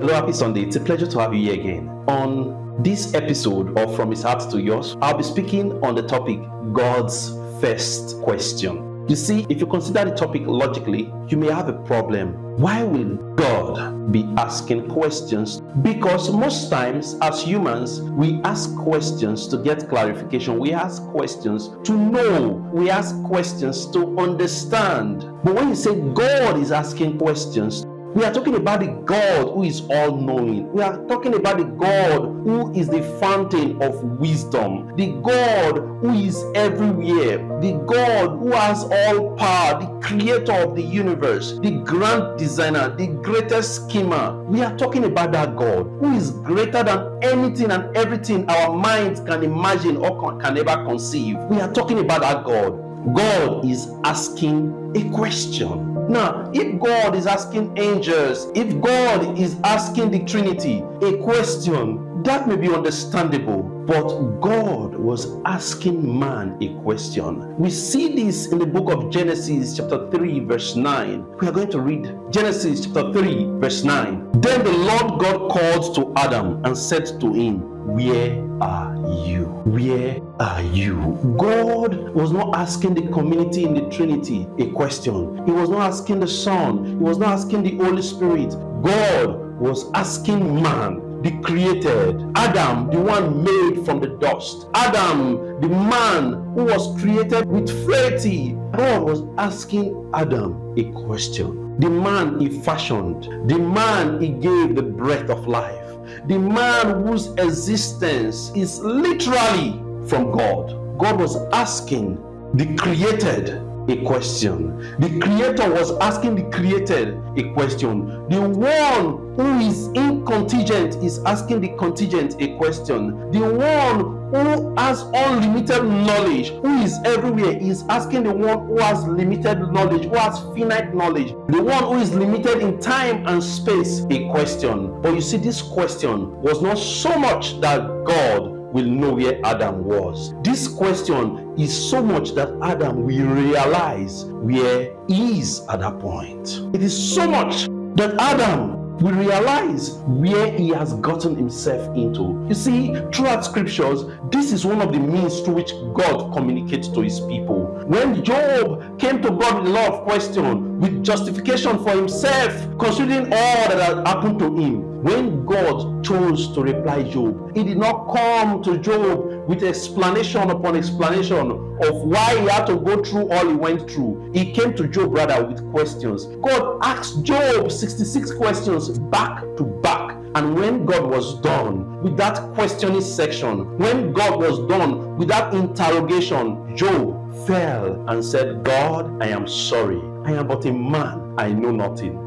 Hello, happy Sunday. It's a pleasure to have you here again. On this episode of From His Heart to Yours, I'll be speaking on the topic God's first question. You see, if you consider the topic logically, you may have a problem. Why will God be asking questions? Because most times as humans, we ask questions to get clarification. We ask questions to know. We ask questions to understand. But when you say God is asking questions, we are talking about the God who is all-knowing. We are talking about the God who is the fountain of wisdom, the God who is everywhere, the God who has all power, the creator of the universe, the grand designer, the greatest schemer. We are talking about that God who is greater than anything and everything our minds can imagine or can ever conceive. We are talking about that God. God is asking a question. Now, if God is asking angels, if God is asking the Trinity a question, that may be understandable. But God was asking man a question. We see this in the book of Genesis chapter 3 verse 9. We are going to read Genesis chapter 3 verse 9. Then the Lord God called to Adam and said to him, "Where are you? Where are you?" God was not asking the community in the Trinity a question. He was not asking the Son. He was not asking the Holy Spirit. God was asking man, the created, Adam, the one made from the dust, Adam, the man who was created with frailty. God was asking Adam a question. The man he fashioned, the man he gave the breath of life, the man whose existence is literally from God. God was asking the created a question. The creator was asking the created a question. The one who is incontingent is asking the contingent a question. The one who has unlimited knowledge, who is everywhere, is asking the one who has limited knowledge, who has finite knowledge, the one who is limited in time and space a question. But you see, this question was not so much that God will know where Adam was. This question is so much that Adam will realize where he is at that point. It is so much that Adam will realize where he has gotten himself into. You see, throughout scriptures, this is one of the means through which God communicates to his people. When Job came to God with a lot of questions, with justification for himself, considering all that had happened to him, when God chose to reply Job, he did not come to Job with explanation upon explanation of why he had to go through all he went through. He came to Job rather with questions. God asked Job 66 questions back to back. And when God was done with that questioning section, when God was done with that interrogation, Job fell and said, "God, I am sorry. I am but a man. I know nothing."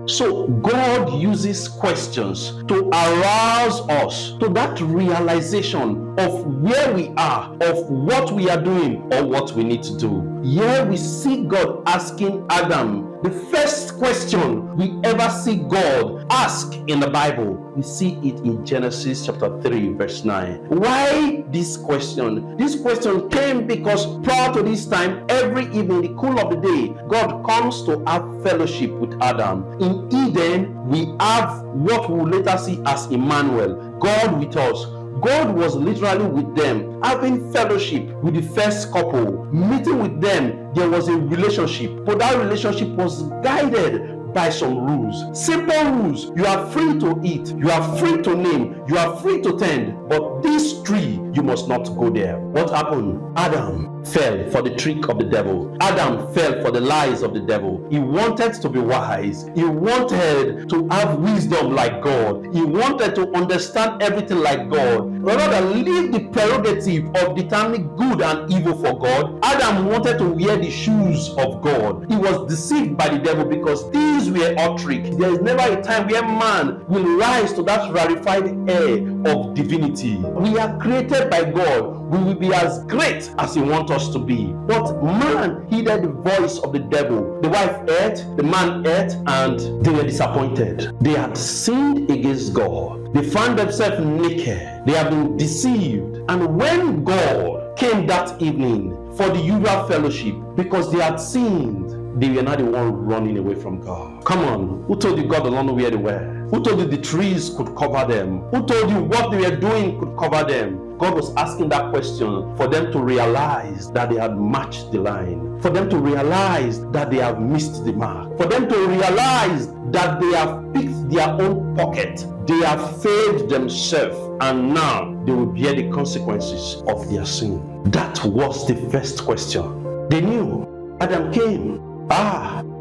So God uses questions to arouse us to that realization of where we are, of what we are doing, or what we need to do. Here we see God asking Adam the first question we ever see God ask in the Bible. We see it in Genesis chapter 3 verse 9. Why this question? This question came because prior to this time, every evening, the cool of the day, God comes to have fellowship with Adam. In Eden, we have what we will later see as Emmanuel, God with us. God was literally with them, having fellowship with the first couple, meeting with them. There was a relationship, but that relationship was guided by some rules, simple rules. You are free to eat, you are free to name, you are free to tend, but this tree, you must not go there. What happened? Adam fell for the trick of the devil. Adam fell for the lies of the devil. He wanted to be wise. He wanted to have wisdom like God. He wanted to understand everything like God. Rather than leave the prerogative of determining good and evil for God, Adam wanted to wear the shoes of God. He was deceived by the devil because these were all tricks. There is never a time where man will rise to that rarefied air of divinity. We are created by God. We will be as great as he wants us to be. But man heeded the voice of the devil. The wife ate, the man ate, and they were disappointed. They had sinned against God. They found themselves naked. They have been deceived. And when God came that evening for the usual fellowship, because they had sinned, they were not the one running away from God. Come on, who told you God does not know where they were? Who told you the trees could cover them? Who told you what they were doing could cover them? God was asking that question for them to realize that they had matched the line, for them to realize that they have missed the mark, for them to realize that they have picked their own pocket, they have failed themselves, and now they will bear the consequences of their sin. That was the first question. They knew. Adam came.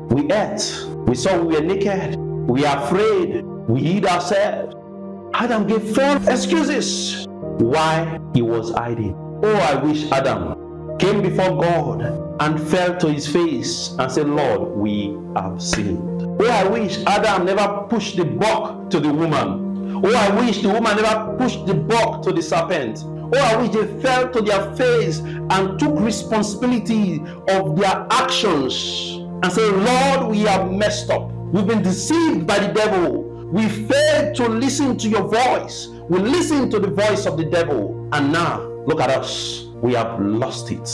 We ate. We saw we were naked. We are afraid. We hid ourselves. Adam gave 4 excuses why he was hiding. Oh, I wish Adam came before God and fell to his face and said, Lord, we have sinned. Oh, I wish Adam never pushed the buck to the woman. Oh, I wish the woman never pushed the buck to the serpent. Oh, I wish they fell to their face and took responsibility of their actions and said, Lord, we have messed up. We've been deceived by the devil. We failed to listen to your voice. We listened to the voice of the devil. And now, look at us. We have lost it.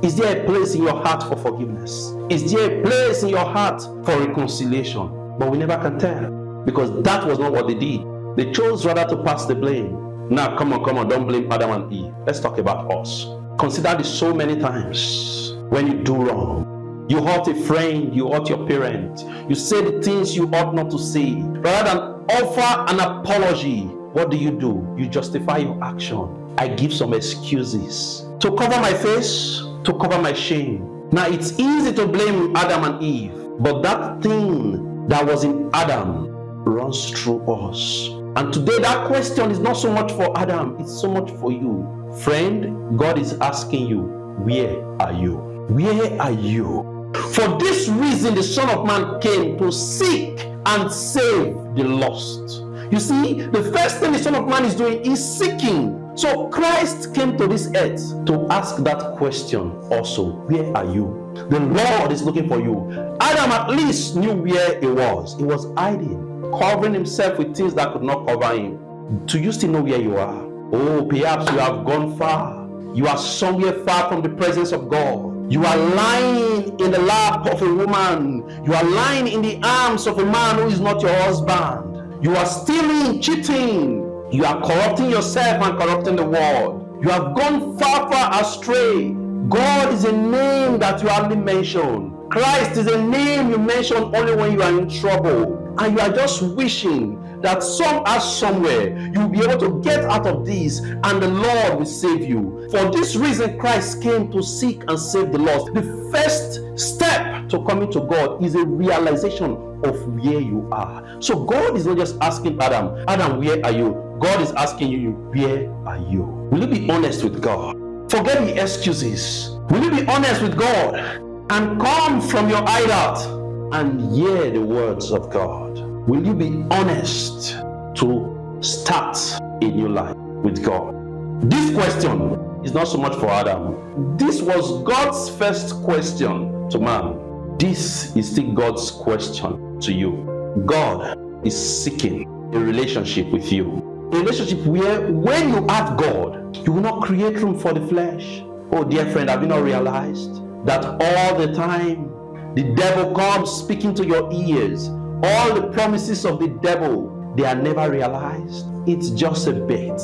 Is there a place in your heart for forgiveness? Is there a place in your heart for reconciliation? But we never can tell, because that was not what they did. They chose rather to pass the blame. Now, come on, don't blame Adam and Eve. Let's talk about us. Consider this so many times when you do wrong. You hurt a friend, you hurt your parent, you say the things you ought not to say. Rather than offer an apology, what do? You justify your action. I give some excuses to cover my face, to cover my shame. Now, it's easy to blame Adam and Eve, but that thing that was in Adam runs through us. And today that question is not so much for Adam, it's so much for you. Friend, God is asking you, where are you? Where are you? For this reason, the Son of Man came to seek and save the lost. You see, the first thing the Son of Man is doing is seeking. So Christ came to this earth to ask that question also. Where are you? The Lord is looking for you. Adam at least knew where he was. He was hiding, covering himself with things that could not cover him. Do you still know where you are? Oh, perhaps you have gone far. You are somewhere far from the presence of God. You are lying in the lap of a woman. You are lying in the arms of a man who is not your husband. You are stealing, cheating. You are corrupting yourself and corrupting the world. You have gone far astray. God is a name that you hardly mention. Christ is a name you mention only when you are in trouble. And you are just wishing that somewhere you'll be able to get out of this and the Lord will save you. For this reason, Christ came to seek and save the lost. The first step to coming to God is a realization of where you are. So God is not just asking Adam, where are you? God is asking you, where are you? Will you be honest with God? Forget the excuses. Will you be honest with God and come from your hideout and hear the words of God? Will you be honest to start a new life with God? This question is not so much for Adam. This was God's first question to man. This is still God's question to you. God is seeking a relationship with you. A relationship where when you have God, you will not create room for the flesh. Oh dear friend, have you not realized that all the time the devil comes speaking to your ears? All the promises of the devil, they are never realized. It's just a bait.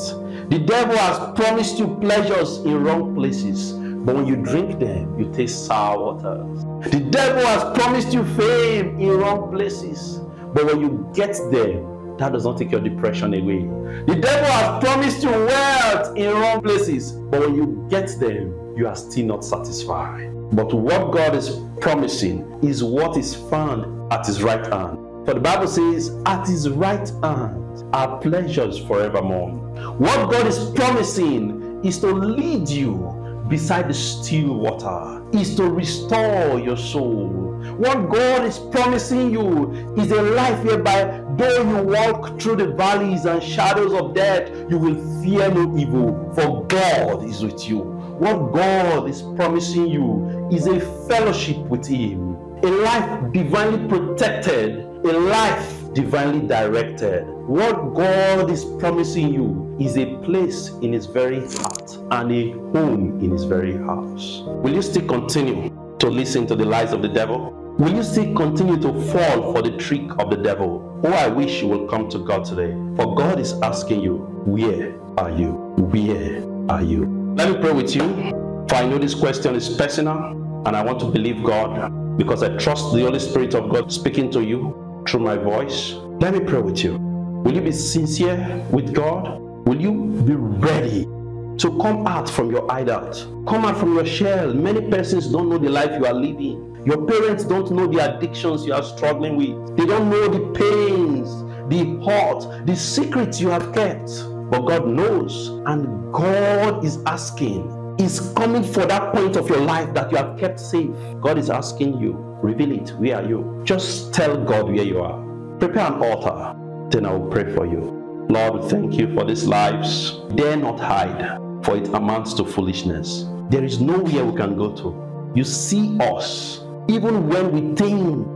The devil has promised you pleasures in wrong places, but when you drink them, you taste sour waters. The devil has promised you fame in wrong places, but when you get there, that does not take your depression away. The devil has promised you wealth in wrong places, but when you get them, you are still not satisfied. But what God is promising is what is found at his right hand. For the Bible says, at his right hand are pleasures forevermore. What God is promising is to lead you beside the still water, is to restore your soul. What God is promising you is a life whereby though you walk through the valleys and shadows of death, you will fear no evil, for God is with you. What God is promising you is a fellowship with him, a life divinely protected, a life divinely directed. What God is promising you is a place in his very heart and a home in his very house. Will you still continue to listen to the lies of the devil? Will you still continue to fall for the trick of the devil? Oh, I wish you will come to God today. For God is asking you, where are you? Where are you? Let me pray with you. For I know this question is personal, and I want to believe God because I trust the Holy Spirit of God speaking to you through my voice. Let me pray with you. Will you be sincere with God? Will you be ready to come out from your idols? Come out from your shell. Many persons don't know the life you are living. Your parents don't know the addictions you are struggling with. They don't know the pains, the hurt, the secrets you have kept. But God knows, and God is asking, is coming for that point of your life that you have kept safe. God is asking you, reveal it. Where are you? Just tell God where you are. Prepare an altar, then I will pray for you. Lord, thank you for these lives. Dare not hide, for it amounts to foolishness. There is nowhere we can go to. You see us, even when we think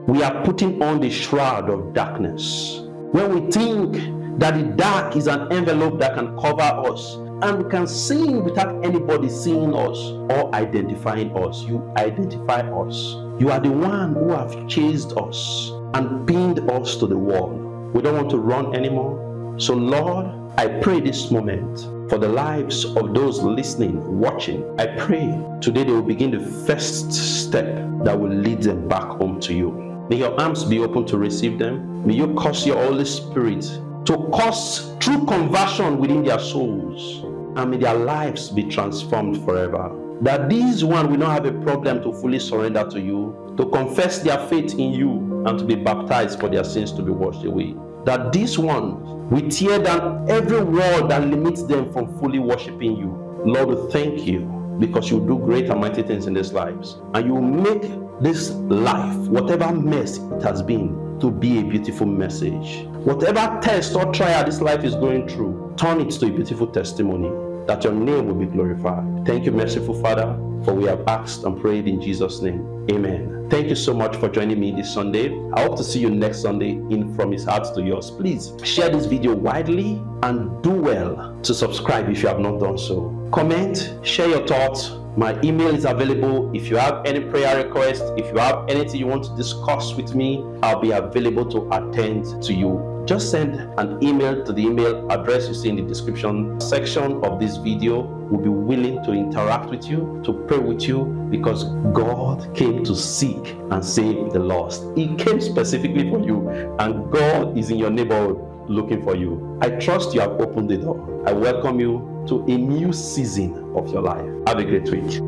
we are putting on the shroud of darkness. When we think that the dark is an envelope that can cover us, and we can sin without anybody seeing us or identifying us. You identify us. You are the one who have chased us and pinned us to the wall. We don't want to run anymore. So Lord, I pray this moment for the lives of those listening, watching. I pray today they will begin the first step that will lead them back home to you. May your arms be open to receive them. May you cause your Holy Spirit to cause true conversion within their souls, and may their lives be transformed forever. That these ones will not have a problem to fully surrender to you, to confess their faith in you, and to be baptized for their sins to be washed away. That these ones will tear down every wall that limits them from fully worshiping you. Lord, we thank you because you do great and mighty things in these lives, and you make this life, whatever mess it has been, to be a beautiful message. Whatever test or trial this life is going through, turn it to a beautiful testimony, that your name will be glorified. Thank you, merciful Father, for we have asked and prayed in Jesus' name. Amen. Thank you so much for joining me this Sunday. I hope to see you next Sunday in From His Heart to Yours. Please share this video widely and do well to subscribe if you have not done so. Comment, share your thoughts. My email is available. If you have any prayer request, if you have anything you want to discuss with me, I'll be available to attend to you. Just send an email to the email address you see in the description section of this video. We'll be willing to interact with you, to pray with you, because God came to seek and save the lost. He came specifically for you, and God is in your neighborhood looking for you. I trust you have opened the door. I welcome you to a new season of your life. Have a great week.